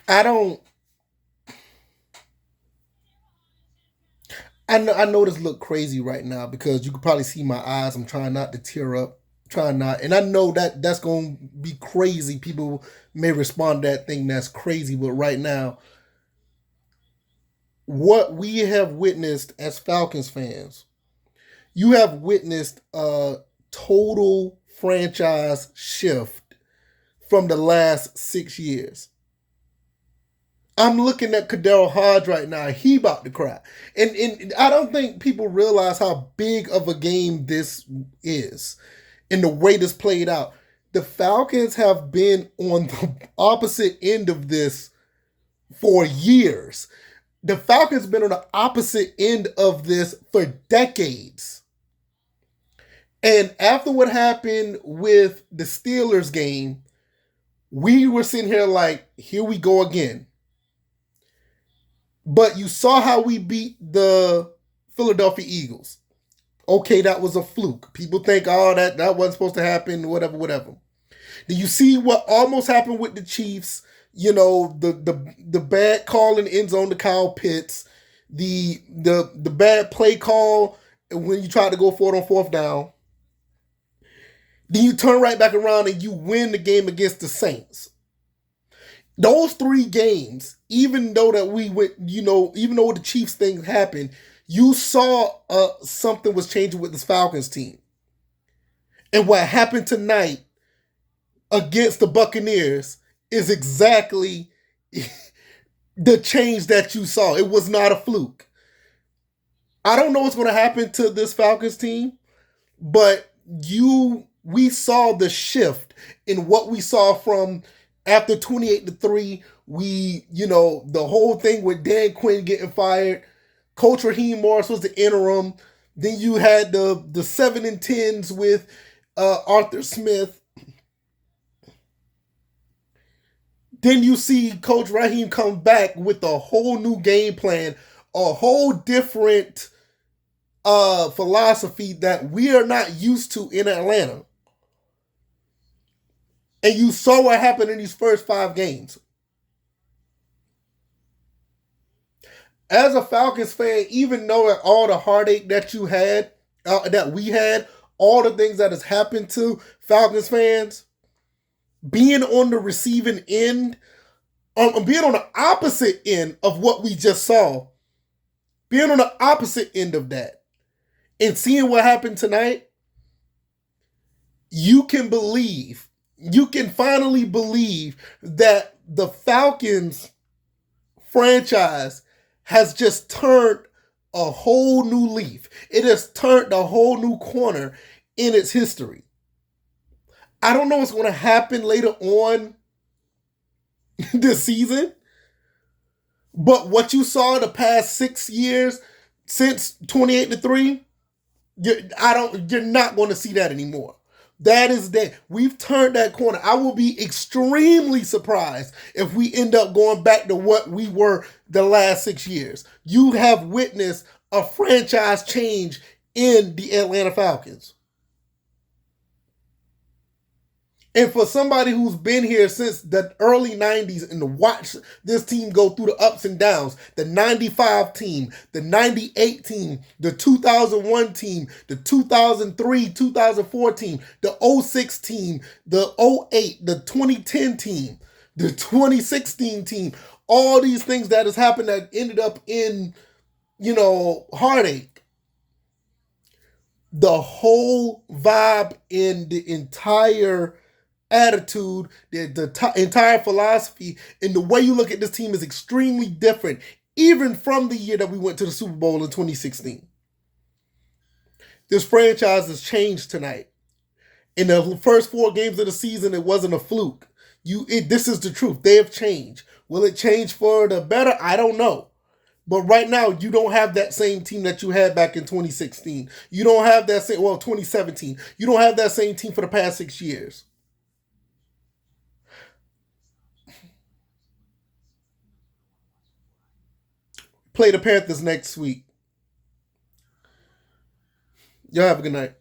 I don't. I know this look crazy right now because you can probably see my eyes. I'm trying not to tear up, trying not, and I know that that's gonna be crazy. People may respond to that thing that's crazy, but right now, what we have witnessed as Falcons fans, you have witnessed a total franchise shift from the last 6 years. I'm looking at Kadero Hodge right now. He about to cry. And I don't think people realize how big of a game this is and the way this played out. The Falcons have been on the opposite end of this for years. The Falcons been on the opposite end of this for decades. And after what happened with the Steelers game, we were sitting here like, here we go again. But you saw how we beat the Philadelphia Eagles. Okay, that was a fluke. People think, oh, that wasn't supposed to happen, whatever, whatever. Do you see what almost happened with the Chiefs? You know, the bad call in the end zone to Kyle Pitts, the bad play call when you tried to go for it on fourth down. Then you turn right back around and you win the game against the Saints. Those three games, even though that we went, even though the Chiefs thing happened, you saw something was changing with this Falcons team. And what happened tonight against the Buccaneers is exactly the change that you saw. It was not a fluke. I don't know what's going to happen to this Falcons team, but we saw the shift in what we saw from after 28-3. The whole thing with Dan Quinn getting fired. Coach Raheem Morris was the interim. Then you had the 7-10s with Arthur Smith. Then you see Coach Raheem come back with a whole new game plan, a whole different philosophy that we are not used to in Atlanta. And you saw what happened in these first 5 games. As a Falcons fan, even knowing all the heartache that you had, that we had, all the things that has happened to Falcons fans, being on the receiving end, being on the opposite end of what we just saw, being on the opposite end of that, and seeing what happened tonight, you can finally believe that the Falcons franchise has just turned a whole new leaf. It has turned a whole new corner in its history. I don't know what's going to happen later on this season, but what you saw the past 6 years since 28-3, you're not going to see that anymore. That is that. We've turned that corner. I will be extremely surprised if we end up going back to what we were the last 6 years. You have witnessed a franchise change in the Atlanta Falcons. And for somebody who's been here since the early 90s and to watch this team go through the ups and downs, the 95 team, the 98 team, the 2001 team, the 2003, 2004 team, the 06 team, the 08, the 2010 team, the 2016 team, all these things that has happened that ended up in, heartache. The whole vibe in the entire attitude, the entire philosophy, and the way you look at this team is extremely different, even from the year that we went to the Super Bowl in 2016. This franchise has changed tonight. In the first 4 games of the season, it wasn't a fluke. This is the truth. They have changed. Will it change for the better? I don't know. But right now, you don't have that same team that you had back in 2016. You don't have that same, 2017. You don't have that same team for the past 6 years. Play the Panthers next week. Y'all have a good night.